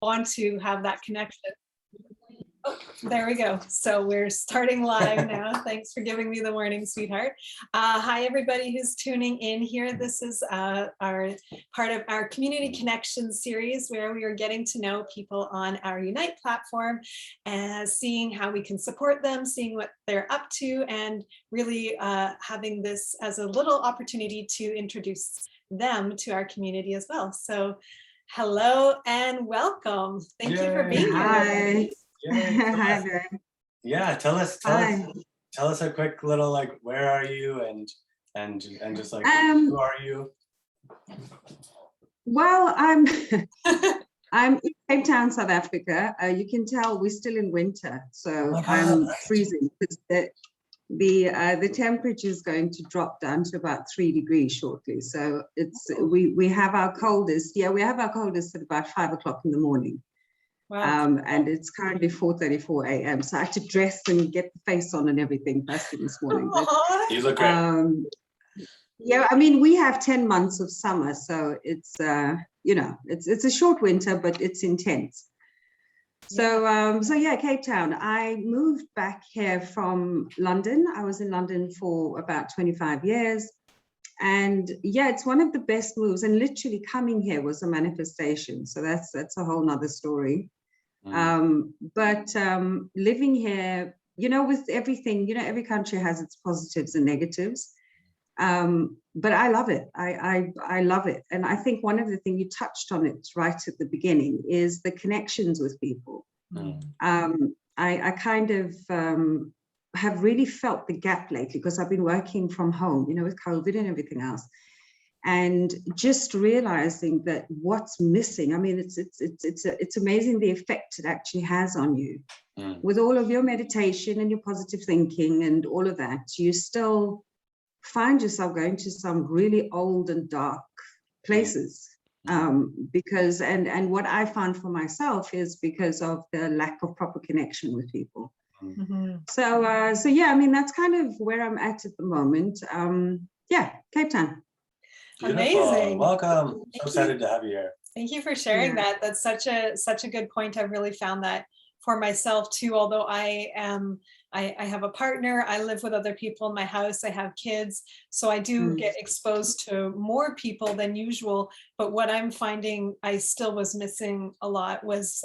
want to have that connection. Oh, there we go. So we're starting live now. Thanks for giving me the warning, sweetheart. Hi, everybody who's tuning in here. This is our part of our Community Connections series, where we are getting to know people on our Unite platform and seeing how we can support them, seeing what they're up to, and really having this as a little opportunity to introduce them to our community as well. So hello and welcome. Thank you for being here. Hi. Hi there. Yeah, tell us a quick little, like, where are you and just like who are you? Well, I'm in Cape Town, South Africa. You can tell we're still in winter, so I'm freezing because the temperature is going to drop down to about 3 degrees shortly. So it's we have our coldest. Yeah, we have our coldest at about 5 o'clock in the morning. Wow. And it's currently 4:34 a.m. So I had to dress and get the face on and everything first thing this morning. But, you look great. Yeah, I mean, we have 10 months of summer, so it's you know, it's a short winter, but it's intense. So so yeah, Cape Town. I moved back here from London. I was in London for about 25 years. And yeah, it's one of the best moves, and literally coming here was a manifestation. So that's a whole nother story. But living here, you know, with everything, you know, every country has its positives and negatives. But I love it. I love it. And I think one of the things you touched on it right at the beginning is the connections with people. I kind of have really felt the gap lately because I've been working from home, you know, with COVID and everything else, and just realizing that what's missing. I mean, it's amazing the effect it actually has on you. With all of your meditation and your positive thinking and all of that, you still find yourself going to some really old and dark places. Because and what I found for myself is because of the lack of proper connection with people. So so yeah, I mean, that's kind of where I'm at the moment. Yeah, Cape Town. Beautiful. Amazing. Welcome. So excited to have you here. Thank you for sharing that. That's such a good point. I've really found that for myself too. Although I have a partner, I live with other people in my house, I have kids, so I do get exposed to more people than usual. But what I'm finding I still was missing a lot was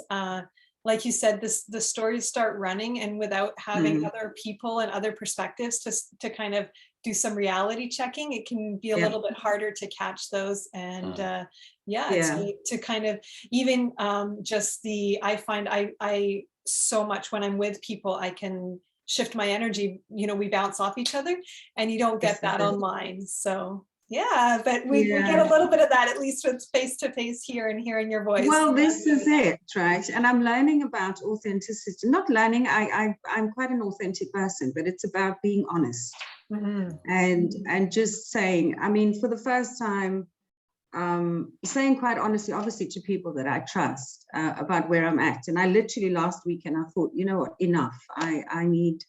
like you said, the stories start running, and without having other people and other perspectives to kind of do some reality checking, it can be a little bit harder to catch those. And to kind of even just I find I so much when I'm with people, I can shift my energy, you know, we bounce off each other, and you don't get that online. So yeah, but we get a little bit of that, at least with face-to-face here and hearing your voice. Well, this is it, right? And I'm learning about authenticity. Not learning, I'm quite an authentic person, but it's about being honest. And just saying, I mean, for the first time, saying quite honestly, obviously to people that I trust, about where I'm at. And I literally last weekend, I thought, you know what, enough. I need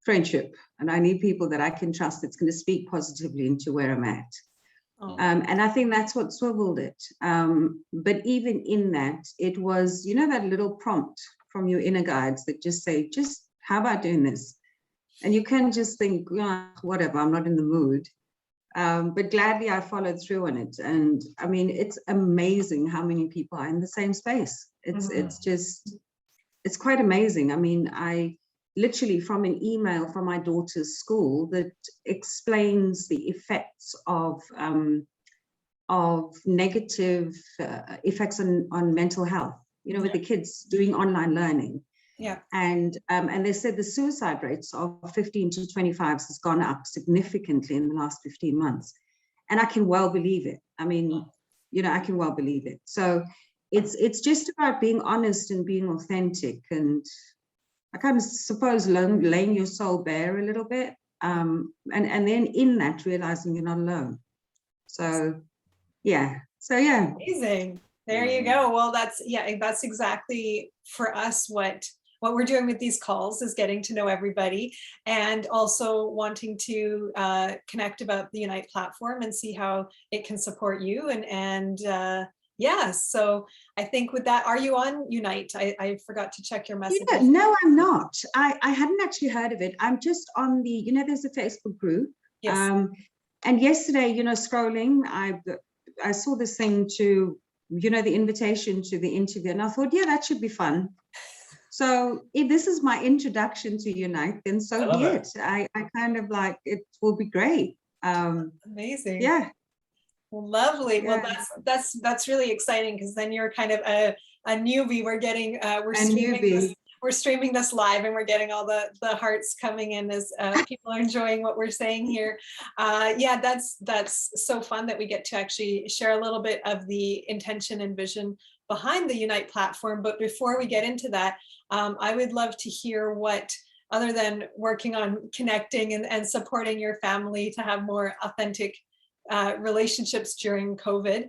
friendship, and I need people that I can trust that's going to speak positively into where I'm at. And I think that's what swiveled it. But even in that, it was, you know, that little prompt from your inner guides that just say, just how about doing this? And you can just think, whatever, I'm not in the mood. But gladly I followed through on it. And I mean, it's amazing how many people are in the same space. It's just, it's quite amazing. I mean, I literally from an email from my daughter's school that explains the effects of negative effects on mental health, you know, with the kids doing online learning. And they said the suicide rates of 15 to 25s has gone up significantly in the last 15 months. And I can well believe it. I mean, you know, I can well believe it. So it's just about being honest and being authentic, and I kind of suppose laying your soul bare a little bit, and then in that realizing you're not alone. So yeah. Amazing. There you go. Well, that's exactly for us what we're doing with these calls, is getting to know everybody, and also wanting to connect about the Unite platform and see how it can support you, and Yes. So I think with that, are you on Unite? I forgot to check your messages. Yeah, no, I'm not. I hadn't actually heard of it. I'm just on the, there's a Facebook group. Yes. And yesterday, scrolling, I saw this thing to, the invitation to the interview, and I thought, yeah, that should be fun. So if this is my introduction to Unite, then so be it. I kind of like, it will be great. Amazing. Yeah. Lovely. Yeah. Well, that's really exciting, because then you're kind of a newbie. We're getting we're streaming this live, and we're getting all the hearts coming in as people are enjoying what we're saying here. Yeah, that's so fun that we get to actually share a little bit of the intention and vision behind the Unite platform. But before we get into that, I would love to hear what, other than working on connecting and supporting your family to have more authentic relationships during COVID,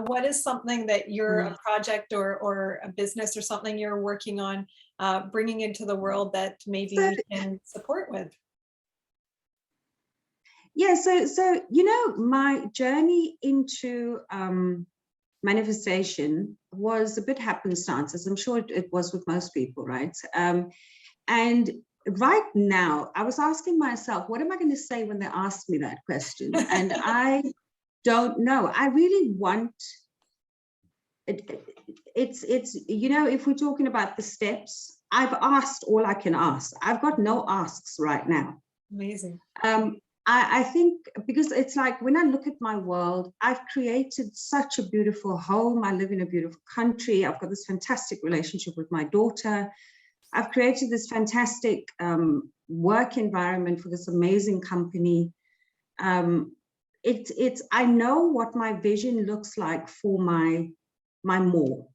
what is something that you're a project or a business or something you're working on bringing into the world that maybe we can support with? Yeah, so my journey into manifestation was a bit happenstance, as I'm sure it was with most people, right? And right now, I was asking myself, what am I going to say when they ask me that question? And I don't know. I really want it. It's if we're talking about the steps, I've asked all I can ask. I've got no asks right now. Amazing. I think because it's like when I look at my world, I've created such a beautiful home. I live in a beautiful country. I've got this fantastic relationship with my daughter. I've created this fantastic work environment for this amazing company. I know what my vision looks like for my more,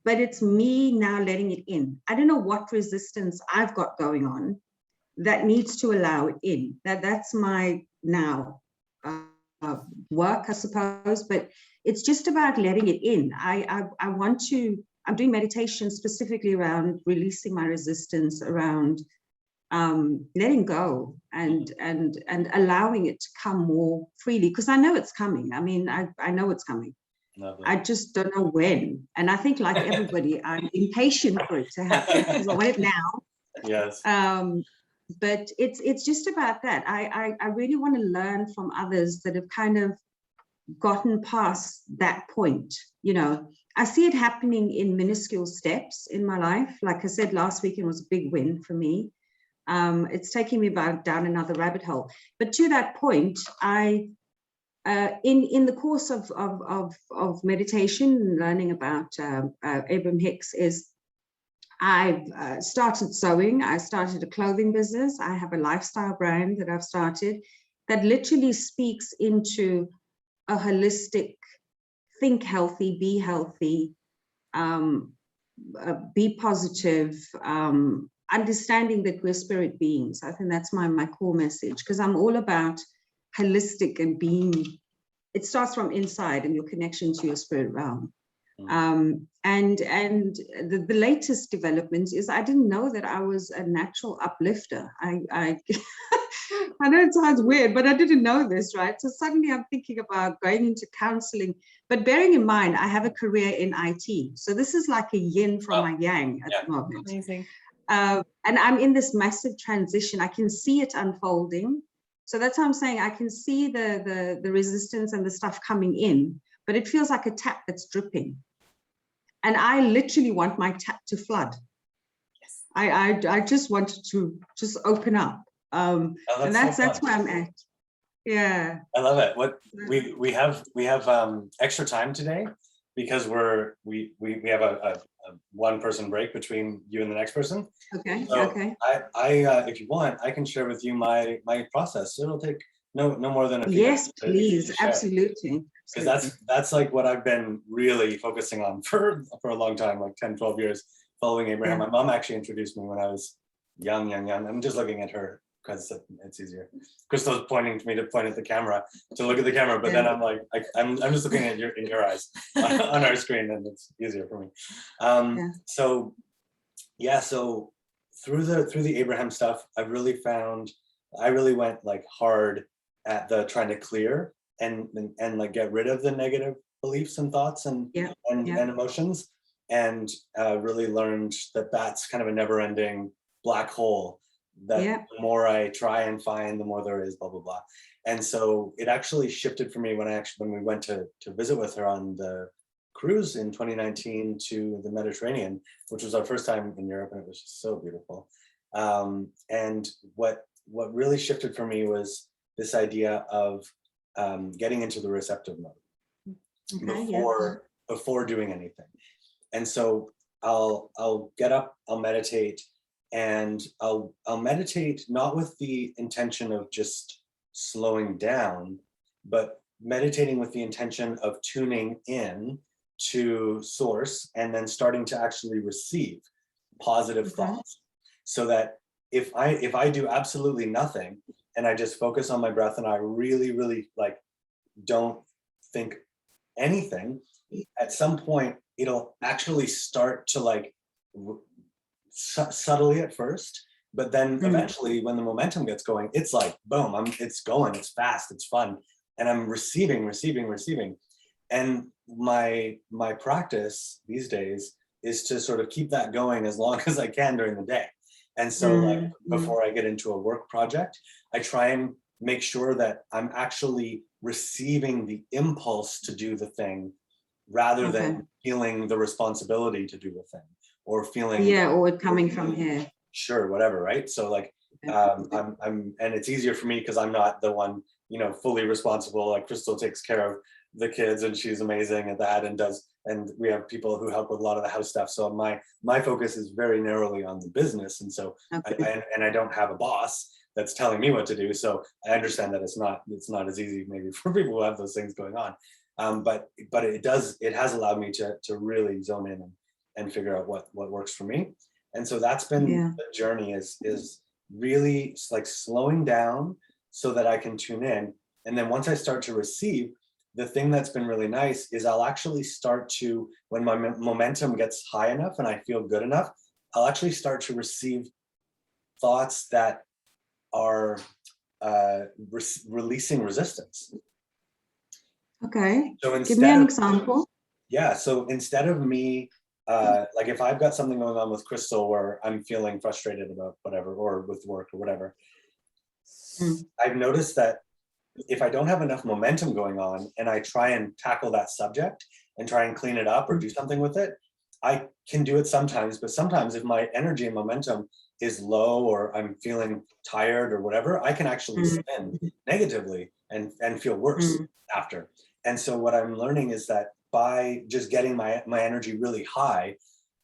but it's me now letting it in. I don't know what resistance I've got going on that needs to allow it in. That's my now work, I suppose, but it's just about letting it in. I'm doing meditation specifically around releasing my resistance, around letting go and allowing it to come more freely, because I know it's coming. I mean, I know it's coming. Lovely. I just don't know when. And I think, like everybody, I'm impatient for it to happen because I want it now. Yes. But it's just about that. I really want to learn from others that have kind of gotten past that point. I see it happening in minuscule steps in my life. Like I said, last weekend was a big win for me. It's taking me down another rabbit hole. But to that point, I in the course of meditation, learning about Abraham Hicks, is I've started sewing. I started a clothing business. I have a lifestyle brand that I've started that literally speaks into a holistic, think healthy, be healthy, be positive, understanding that we're spirit beings. I think that's my core message, because I'm all about holistic and being. It starts from inside and your connection to your spirit realm. And the latest development is I didn't know that I was a natural uplifter. I I know it sounds weird, but I didn't know this, right? So suddenly I'm thinking about going into counseling, but bearing in mind, I have a career in IT. So this is like a yin from my yang at the moment. Amazing. And I'm in this massive transition. I can see it unfolding. So that's how I'm saying I can see the resistance and the stuff coming in, but it feels like a tap that's dripping. And I literally want my tap to flood. Yes. I just want it to just open up. And that's where I'm at. Yeah. I love it. What we have extra time today because we have a one person break between you and the next person. Okay. So okay. I if you want, I can share with you my process. So it'll take no more than a few minutes. Yes, please. Absolutely. Because that's like what I've been really focusing on for a long time, like 10, 12 years, following Abraham. Yeah. My mom actually introduced me when I was young. I'm just looking at her because it's easier. Kristall's pointing to me to point at the camera, to look at the camera, but then I'm like, I'm just looking at in your eyes on our screen, and it's easier for me. So through the Abraham stuff, I really went like hard at the trying to clear and like get rid of the negative beliefs and thoughts and Yeah. and emotions, and really learned that that's kind of a never-ending black hole, that the more I try and find, the more there is, blah blah blah. And so it actually shifted for me when we went to visit with her on the cruise in 2019 to the Mediterranean, which was our first time in Europe, and it was just so beautiful. And what really shifted for me was this idea of getting into the receptive mode before doing anything. And so I'll get up, I'll meditate, and I'll meditate not with the intention of just slowing down, but meditating with the intention of tuning in to source and then starting to actually receive positive thoughts. So that if I do absolutely nothing and I just focus on my breath and I really, really like don't think anything, at some point it'll actually start to like subtly at first, but then eventually when the momentum gets going, it's like boom, it's going, it's fast, it's fun, and I'm receiving. And my practice these days is to sort of keep that going as long as I can during the day. And so like before I get into a work project, I try and make sure that I'm actually receiving the impulse to do the thing rather than feeling the responsibility to do the thing, or feeling or it coming from here. Sure, whatever, right? So like I'm and it's easier for me because I'm not the one, fully responsible. Like Kristall takes care of the kids and she's amazing at that, and we have people who help with a lot of the house stuff. So my focus is very narrowly on the business, and so I don't have a boss that's telling me what to do. So I understand that it's not as easy maybe for people who have those things going on. But it has allowed me to really zone in and figure out what works for me. And so that's been the journey, is really like slowing down so that I can tune in. And then once I start to receive, the thing that's been really nice is I'll actually start to, when my momentum gets high enough and I feel good enough, I'll actually start to receive thoughts that are releasing resistance. Okay. So give me an example. Yeah. So instead of me, like if I've got something going on with Kristall where I'm feeling frustrated about whatever, or with work or whatever, I've noticed that if I don't have enough momentum going on and I try and tackle that subject and try and clean it up or do something with it, I can do it sometimes. But sometimes if my energy and momentum is low, or I'm feeling tired or whatever, I can actually spin negatively and feel worse after. And so what I'm learning is that by just getting my energy really high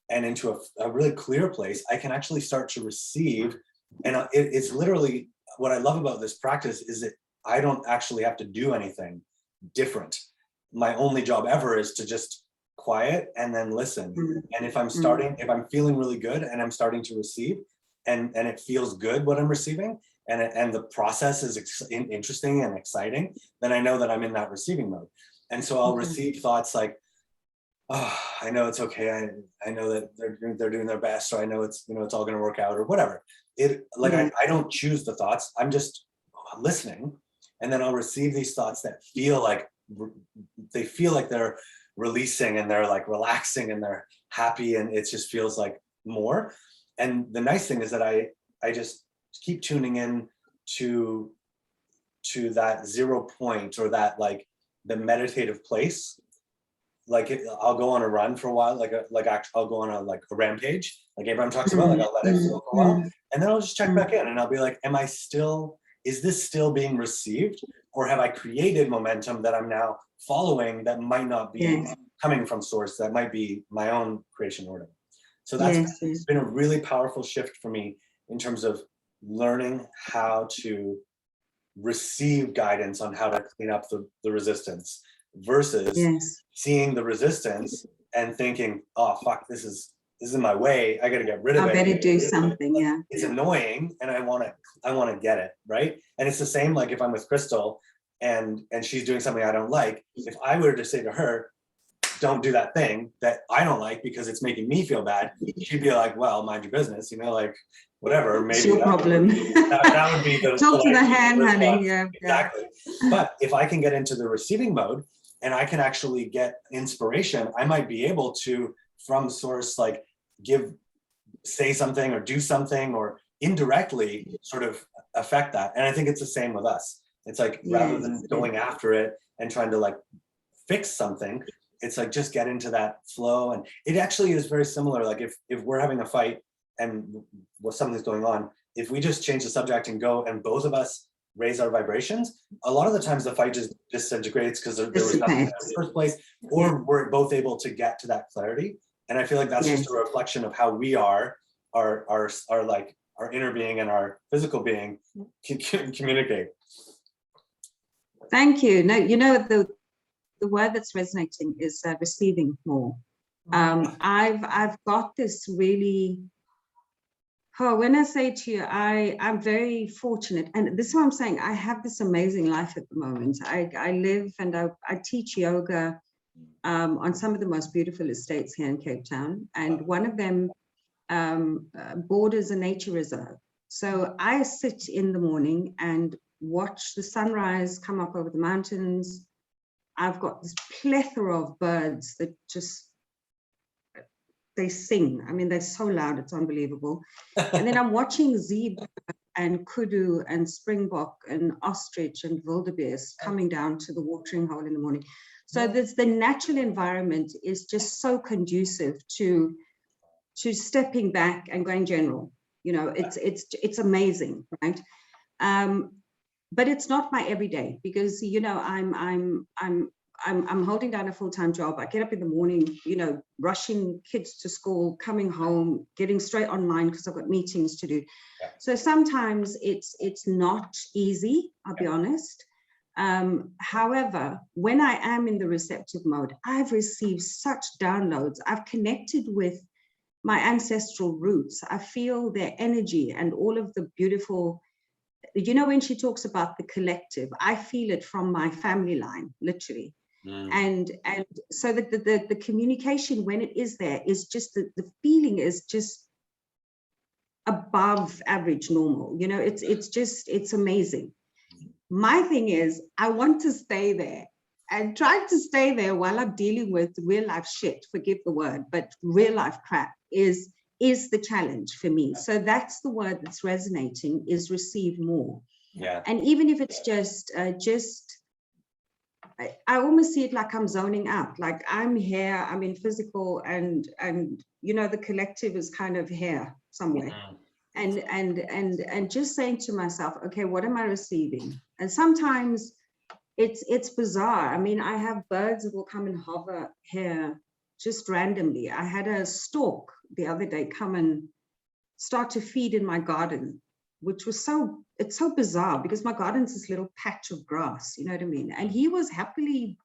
and into a really clear place, I can actually start to receive. And it's literally, what I love about this practice is that I don't actually have to do anything different. My only job ever is to just quiet and then listen. And if I'm feeling really good and I'm starting to receive, and it feels good what I'm receiving, and the process is interesting and exciting, then I know that I'm in that receiving mode. And so I'll receive thoughts like, oh, I know it's okay. I know that they're doing their best, so I know it's all going to work out, or whatever. I don't choose the thoughts. I'm just listening, and then I'll receive these thoughts that feel like they're releasing, and they're like relaxing, and they're happy, and it just feels like more. And the nice thing is that I just keep tuning in to that 0 point, or that like the meditative place. Like I'll go on a run for a while, I'll go on a rampage, like Abraham talks about, like I'll let it flow for a while, and then I'll just check back in, and I'll be like, is this still being received, or have I created momentum that I'm now following that might not be coming from source, that might be my own creation or whatever. So that's been a really powerful shift for me in terms of learning how to receive guidance on how to clean up the resistance, versus seeing the resistance and thinking, oh fuck, this is in my way, I got to get rid of it. I better do something. It's annoying, and I want to get it right. And it's the same like if I'm with Kristall and she's doing something I don't like, if I were to say to her, don't do that thing that I don't like because it's making me feel bad, she'd be like, well, mind your business, like whatever, maybe it's your problem. That would be the talk to the hand, honey. Exactly. But if I can get into the receiving mode and I can actually get inspiration, I might be able to, from source, like say something or do something or indirectly sort of affect that. And I think it's the same with us. It's like, rather than going after it and trying to like fix something, it's like just get into that flow. And it actually is very similar. Like if we're having a fight and something's going on, if we just change the subject and go, and both of us raise our vibrations, a lot of the times the fight just disintegrates because there was nothing in the first place, or we're both able to get to that clarity. And I feel like that's just a reflection of how we are, like our inner being and our physical being can communicate. Thank you. No, you know, the word that's resonating is receiving more. I've got this really, when I say to you, I'm very fortunate, and this is what I'm saying, I have this amazing life at the moment. I live and I teach yoga on some of the most beautiful estates here in Cape Town, and one of them borders a nature reserve. So I sit in the morning and watch the sunrise come up over the mountains. I've got this plethora of birds that just, they sing. I mean, they're so loud, it's unbelievable. And then I'm watching zebra and kudu and springbok and ostrich and wildebeest coming down to the watering hole in the morning. So the natural environment is just so conducive to stepping back and going general. You know, it's amazing, right? But it's not my everyday, because you know I'm holding down a full-time job. I get up in the morning, you know, rushing kids to school, coming home, getting straight online because I've got meetings to do. So sometimes it's not easy, I'll be honest. However, when I am in the receptive mode, I've received such downloads. I've connected with my ancestral roots. I feel their energy and all of the beautiful, you know, when she talks about the collective, I feel it from my family line, literally. And so that the communication, when it is there, is just the feeling is just above average normal. You know, it's amazing. My thing is, I want to stay there, and trying to stay there while I'm dealing with real life shit, forgive the word, but real life crap is the challenge for me. So that's the word that's resonating, is receive more. And even if it's just I almost see it like I'm zoning out, like I'm here, I'm in physical, and you know, the collective is kind of here somewhere. And just saying to myself, okay, what am I receiving? And sometimes it's bizarre. I mean, I have birds that will come and hover here just randomly. I had a stork the other day come and start to feed in my garden, which was it's so bizarre, because my garden's this little patch of grass, you know what I mean? And he was happily,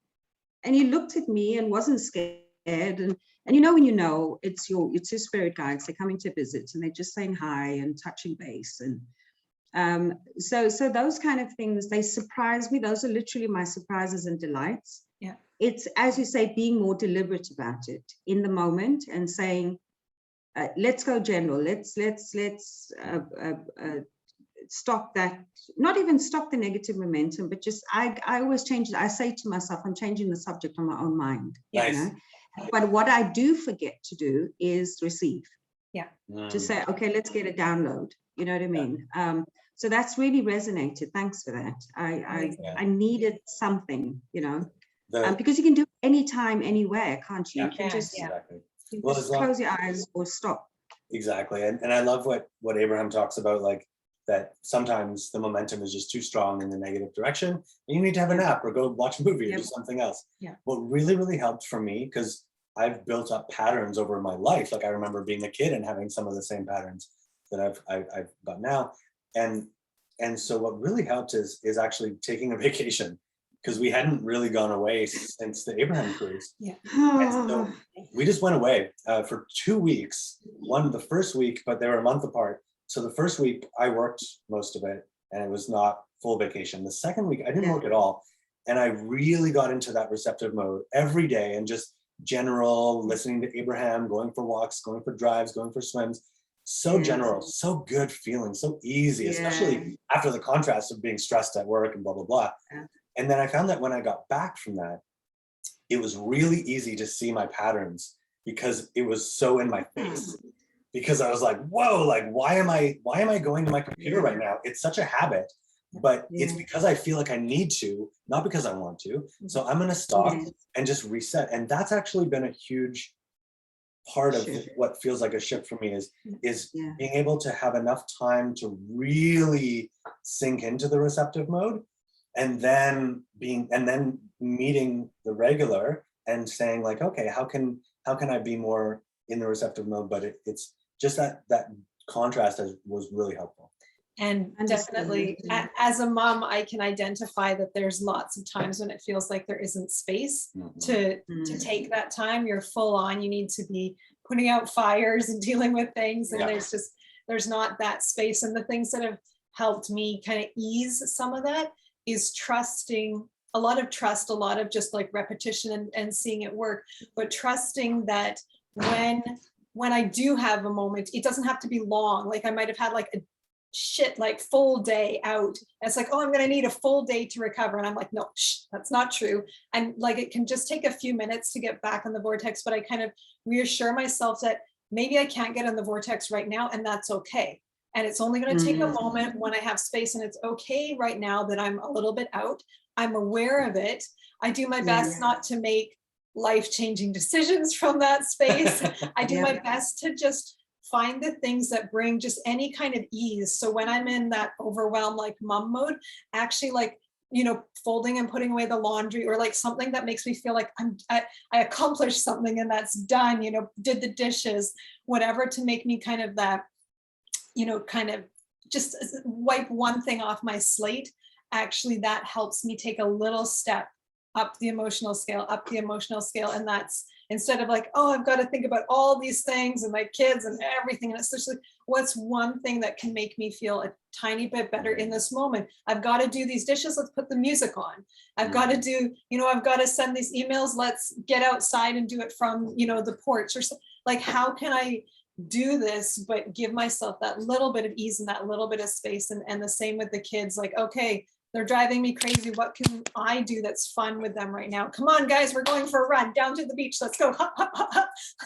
and he looked at me and wasn't scared. And you know, when you know it's your spirit guides, they're coming to visit and they're just saying hi and touching base. And so those kind of things, they surprise me. Those are literally my surprises and delights. It's, as you say, being more deliberate about it in the moment and saying, let's go general, let's stop that, not even stop the negative momentum, but just I always change it. I say to myself, I'm changing the subject on my own mind. You know? But what I do forget to do is receive. To say, okay, let's get a download. You know what I mean? So that's really resonated. Thanks for that. I needed something, you know, because you can do it anytime, anywhere, can't you? You can just, you can just close your eyes or stop. Exactly. And I love what Abraham talks about, like that sometimes the momentum is just too strong in the negative direction and you need to have a nap or go watch a movie or do something else. What really, really helped for me, because I've built up patterns over my life. Like I remember being a kid and having some of the same patterns that I've got now. And so what really helped is actually taking a vacation, because we hadn't really gone away since the Abraham cruise. And so we just went away for 2 weeks. One, the first week, but they were a month apart. So the first week I worked most of it and it was not full vacation. The second week I didn't work at all. And I really got into that receptive mode every day and just general, listening to Abraham, going for walks, going for drives, going for swims. So general, so good feeling, so easy, especially after the contrast of being stressed at work and blah, blah, blah. And then I found that when I got back from that, it was really easy to see my patterns because it was so in my face. Because I was like, whoa, like, why am I going to my computer right now? It's such a habit, but it's because I feel like I need to, not because I want to. So I'm going to stop and just reset. And that's actually been a huge part of what feels like a shift for me is being able to have enough time to really sink into the receptive mode, and then meeting the regular and saying like, okay, how can I be more in the receptive mode? But it's just that contrast was really helpful. And definitely, as a mom, I can identify that there's lots of times when it feels like there isn't space to take that time. You're full on, you need to be putting out fires and dealing with things. And there's not that space. And the things that have helped me kind of ease some of that is trusting, a lot of trust, a lot of just like repetition and seeing it work, but trusting that when I do have a moment, it doesn't have to be long. Like I might have had like a full day out. And it's like, oh, I'm going to need a full day to recover. And I'm like, no, that's not true. And like, it can just take a few minutes to get back in the vortex, but I kind of reassure myself that maybe I can't get in the vortex right now, and that's okay. And it's only going to take a moment when I have space, and it's okay right now that I'm a little bit out. I'm aware of it. I do my best not to make life-changing decisions from that space. I do my best to just find the things that bring just any kind of ease. So when I'm in that overwhelmed like mom mode, actually like, you know, folding and putting away the laundry, or like something that makes me feel like I accomplished something and that's done, you know, did the dishes, whatever, to make me kind of that, you know, kind of just wipe one thing off my slate. Actually, that helps me take a little step up the emotional scale. And that's, instead of like, oh, I've got to think about all these things and my kids and everything. And it's just like, what's one thing that can make me feel a tiny bit better in this moment? I've got to do these dishes. Let's put the music on. I've got to do, you know, I've got to send these emails. Let's get outside and do it from, you know, the porch, or like, how can I do this, but give myself that little bit of ease and that little bit of space? And the same with the kids, like, okay, they're driving me crazy. What can I do that's fun with them right now? Come on, guys, we're going for a run down to the beach. Let's go.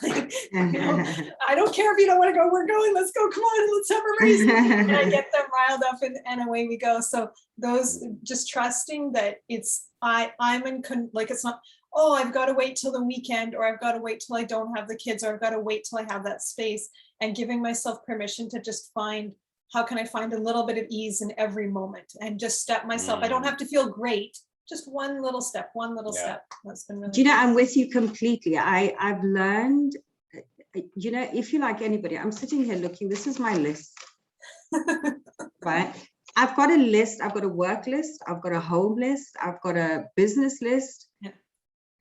Like, you know, I don't care if you don't want to go. We're going. Let's go. Come on, let's have a race. And I get them riled up, and away we go. So those, just trusting that it's I'm in like, it's not, oh, I've got to wait till the weekend, or I've got to wait till I don't have the kids, or I've got to wait till I have that space, and giving myself permission to just find, how can I find a little bit of ease in every moment, and just step myself. I don't have to feel great. Just one little step. That's been really. Do you know, I'm with you completely. I've learned, you know, if you like anybody, I'm sitting here looking, this is my list, right? I've got a list. I've got a work list. I've got a home list. I've got a business list. Yeah.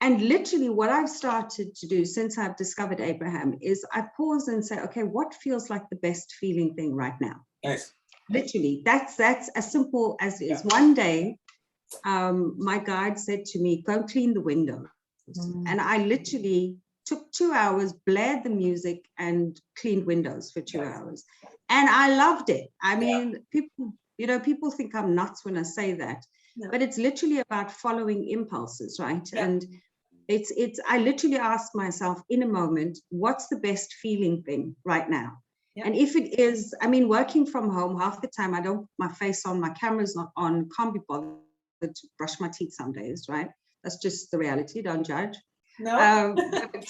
And literally what I've started to do since I've discovered Abraham is I pause and say, okay, what feels like the best feeling thing right now? Nice. Literally, that's as simple as it is. Yeah. One day, my guide said to me, go clean the windows. And I literally took 2 hours, blared the music, and cleaned windows for 2 hours. And I loved it. I mean, people, you know, people think I'm nuts when I say that, but it's literally about following impulses, right? And it's I literally ask myself in a moment, what's the best feeling thing right now? Yeah. And if it is, I mean, working from home, half the time I don't put my face on, my camera's not on, can't be bothered to brush my teeth some days, right? That's just the reality, don't judge. No. But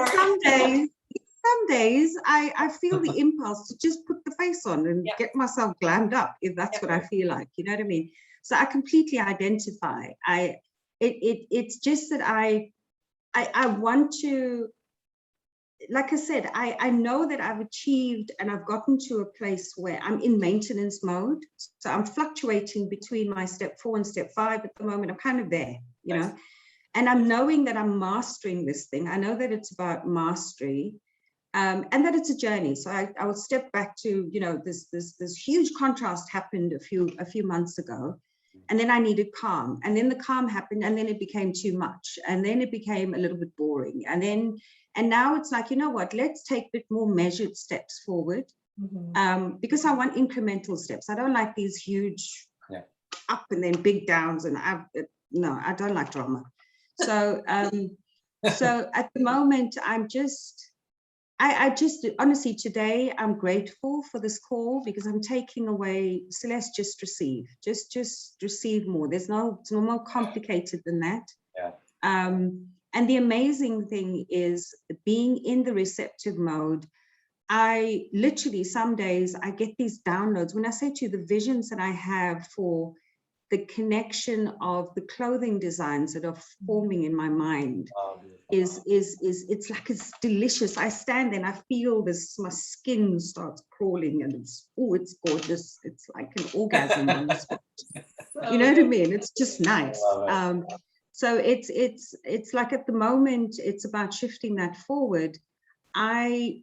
some days I feel the impulse to just put the face on and get myself glammed up, if that's what I feel like, you know what I mean? So I completely identify. It's just that I want to, like I said, I know that I've achieved and I've gotten to a place where I'm in maintenance mode. So I'm fluctuating between my step 4 and step 5 at the moment. I'm kind of there, you know, and I'm knowing that I'm mastering this thing. I know that it's about mastery, and that it's a journey. So I will step back to, you know, this huge contrast happened a few months ago. And then I needed calm, and then the calm happened, and then it became too much, and then it became a little bit boring, and now it's like, you know what, let's take a bit more measured steps forward, because I want incremental steps. I don't like these huge up and then big downs, and no, I don't like drama. So, so at the moment, I just honestly, today I'm grateful for this call because I'm taking away, Celeste, just receive more. It's no more complicated than that. Yeah. And the amazing thing is being in the receptive mode. I literally, some days I get these downloads when I say to you the visions that I have for the connection of the clothing designs that are forming in my mind. Is it's like, it's delicious. I stand there and I feel this, my skin starts crawling and it's gorgeous. It's like an orgasm on the spot. You know what I mean? It's just nice. So it's like at the moment, it's about shifting that forward. I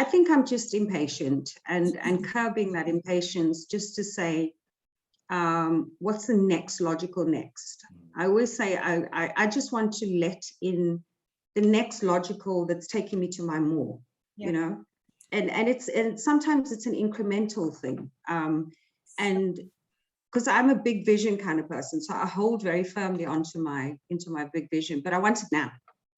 think I'm just impatient and curbing that impatience just to say, what's the next logical next? I always say, I just want to let in the next logical that's taking me to my more, you know, and sometimes it's an incremental thing. And because I'm a big vision kind of person, so I hold very firmly into my big vision, but I want it now.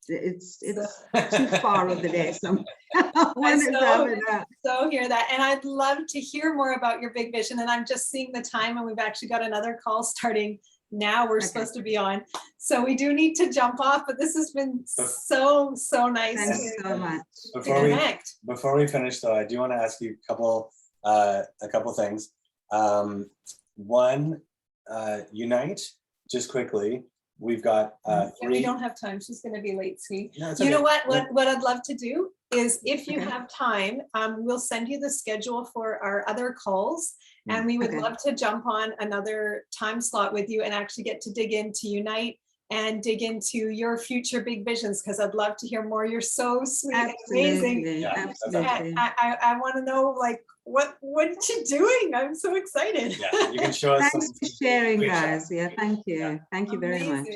It's too far over there. So so hear that, and I'd love to hear more about your big vision. And I'm just seeing the time, and we've actually got another call starting now. We're supposed to be on, so we do need to jump off. But this has been so nice. Thanks so much. Before we finish, though, I do want to ask you a couple things. One, Unite, just quickly. We've got we don't have time. She's going to be late, sweet. No, you know what I'd love to do is, if you have time, we'll send you the schedule for our other calls, and we would love to jump on another time slot with you and actually get to dig into Unite and dig into your future big visions, because I'd love to hear more. You're so sweet and amazing. Yeah, absolutely. I want to know, like, what you doing? I'm so excited. Yeah, you can show us. Thanks for sharing, guys. Yeah, thank you. Yeah. Thank you very much.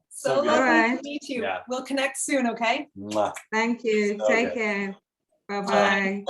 So lovely to meet you. Yeah. We'll connect soon, okay? Mwah. Thank you. So Take good. care. Bye-bye.